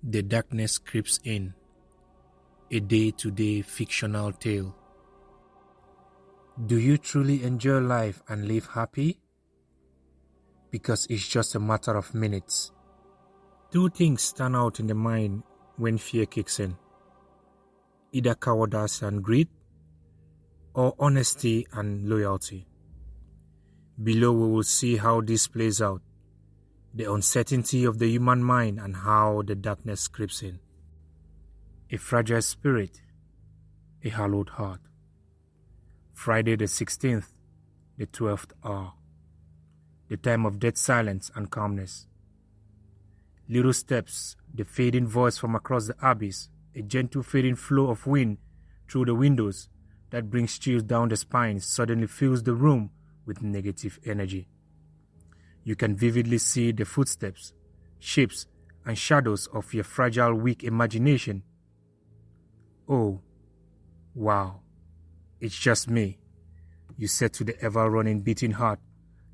The darkness creeps in. A day-to-day fictional tale. Do you truly enjoy life and live happy? Because it's just a matter of minutes. Two things stand out in the mind when fear kicks in. Either cowardice and greed, or honesty and loyalty. Below we will see how this plays out, the uncertainty of the human mind and how the darkness creeps in. A fragile spirit, a hallowed heart. Friday the 16th, the 12th hour. The time of dead silence and calmness. Little steps, the fading voice from across the abyss, a gentle fading flow of wind through the windows that brings chills down the spine suddenly fills the room with negative energy. You can vividly see the footsteps, shapes, and shadows of your fragile, weak imagination. Oh, wow, it's just me, you said to the ever-running beating heart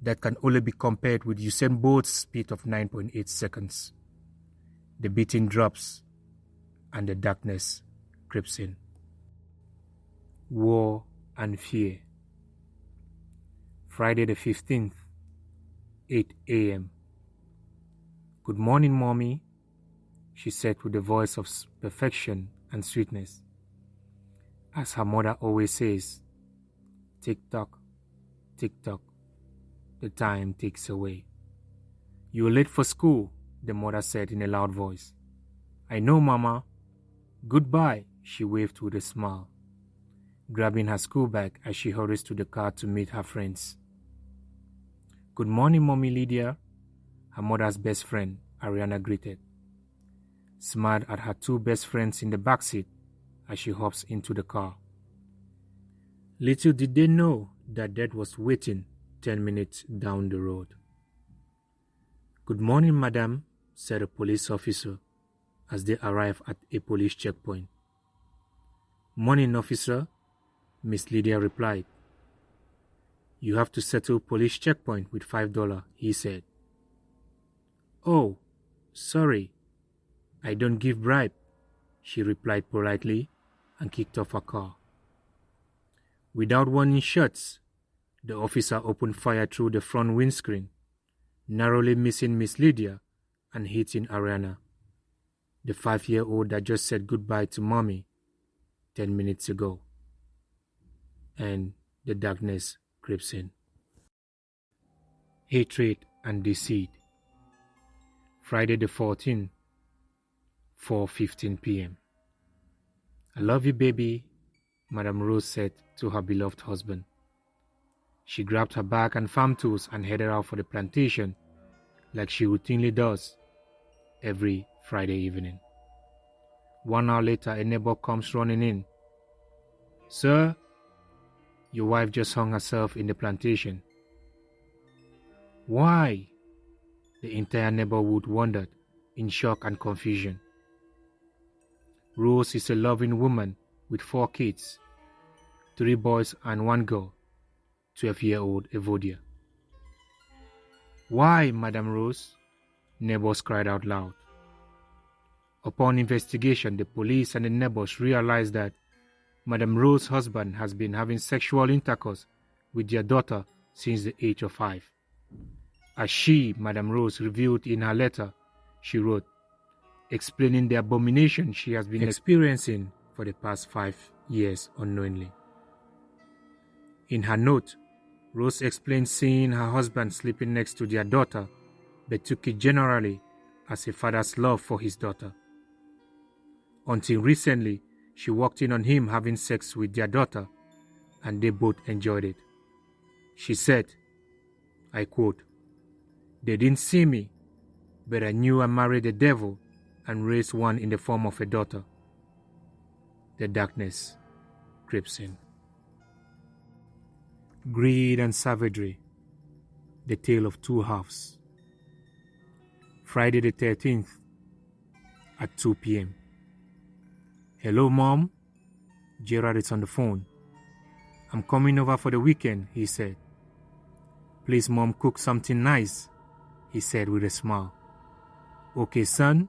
that can only be compared with Usain Bolt's speed of 9.8 seconds. The beating drops, and the darkness creeps in. War and fear. Friday the 15th, 8 a.m. Good morning, Mommy, she said with a voice of perfection and sweetness. As her mother always says, tick-tock, tick-tock, the time ticks away. You're late for school, the mother said in a loud voice. I know, Mama. Goodbye, she waved with a smile, grabbing her school bag as she hurries to the car to meet her friends. Good morning, Mommy Lydia, her mother's best friend, Ariana greeted, smiled at her two best friends in the backseat as she hops into the car. Little did they know that Dad was waiting 10 minutes down the road. Good morning, Madam, said a police officer as they arrived at a police checkpoint. Morning, officer, Miss Lydia replied. You have to settle police checkpoint with $5, he said. Oh, sorry, I don't give bribe, she replied politely and kicked off her car. Without warning shots, the officer opened fire through the front windscreen, narrowly missing Miss Lydia and hitting Ariana, the 5-year-old that just said goodbye to Mommy 10 minutes ago. And the darkness creeps in. Hatred and deceit. Friday the 14th, 4:15 p.m. I love you, baby, Madame Rose said to her beloved husband. She grabbed her bag and farm tools and headed out for the plantation like she routinely does every Friday evening. 1 hour later, a neighbor comes running in. Sir, your wife just hung herself in the plantation. Why? The entire neighborhood wondered in shock and confusion. Rose is a loving woman with 4 kids, 3 boys and 1 girl, 12-year-old Evodia. Why, Madame Rose? Neighbors cried out loud. Upon investigation, the police and the neighbors realized that Madame Rose's husband has been having sexual intercourse with their daughter since the age of 5. As she, Madame Rose, revealed in her letter, she wrote, explaining the abomination she has been experiencing for the past 5 years unknowingly. In her note, Rose explained seeing her husband sleeping next to their daughter, but took it generally as a father's love for his daughter. Until recently, she walked in on him having sex with their daughter, and they both enjoyed it. She said, I quote, they didn't see me, but I knew I married the devil and raised one in the form of a daughter. The darkness creeps in. Greed and savagery. The tale of 2 halves. Friday the 13th at 2 p.m. Hello, Mom. Gerard is on the phone. I'm coming over for the weekend, he said. Please, Mom, cook something nice, he said with a smile. Okay, son,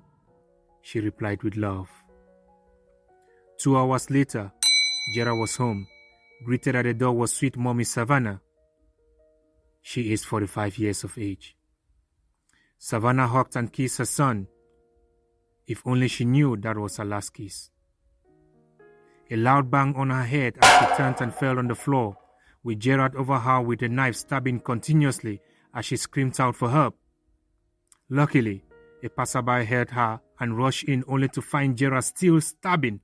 she replied with love. 2 hours later, Gerald was home. Greeted at the door was sweet mommy Savannah. She is 45 years of age. Savannah hugged and kissed her son. If only she knew that was her last kiss. A loud bang on her head as she turned and fell on the floor, with Gerald over her with a knife stabbing continuously as she screamed out for help. Luckily, a passerby heard her and rushed in only to find Gerald still stabbing.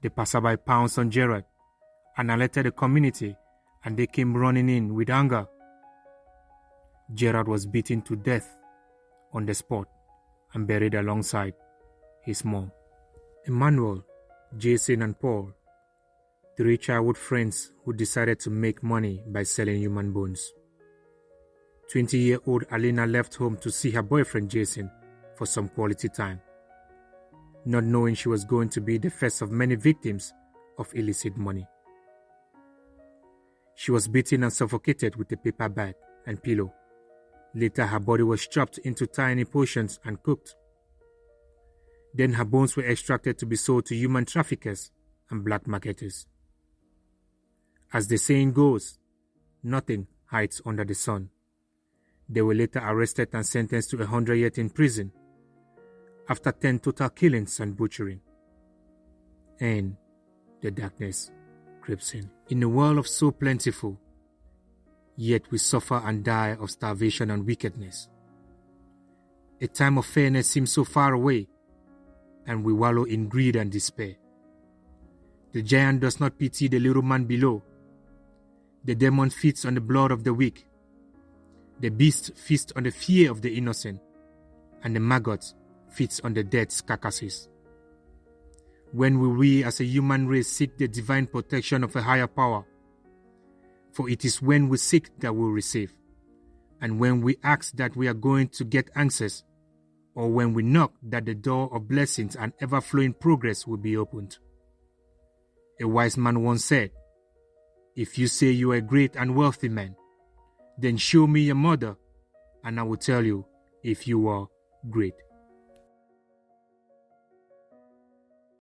The passerby pounced on Gerald and alerted the community, and they came running in with anger. Gerald was beaten to death on the spot and buried alongside his mom. Emmanuel, Jason, and Paul, 3 childhood friends who decided to make money by selling human bones. 20-year-old Alina left home to see her boyfriend Jason for some quality time, not knowing she was going to be the first of many victims of illicit money. She was beaten and suffocated with a paper bag and pillow. Later, her body was chopped into tiny portions and cooked. Then her bones were extracted to be sold to human traffickers and black marketers. As the saying goes, nothing hides under the sun. They were later arrested and sentenced to 100 years in prison after 10 total killings and butchering. And the darkness creeps in. In a world of so plentiful, yet we suffer and die of starvation and wickedness. A time of fairness seems so far away, and we wallow in greed and despair. The giant does not pity the little man below. The demon feeds on the blood of the weak. The beast feasts on the fear of the innocent, and the maggot feeds on the dead carcasses. When will we as a human race seek the divine protection of a higher power? For it is when we seek that we will receive, and when we ask that we are going to get answers, or when we knock that the door of blessings and ever-flowing progress will be opened. A wise man once said, "If you say you are a great and wealthy man, then show me your mother, and I will tell you if you are great."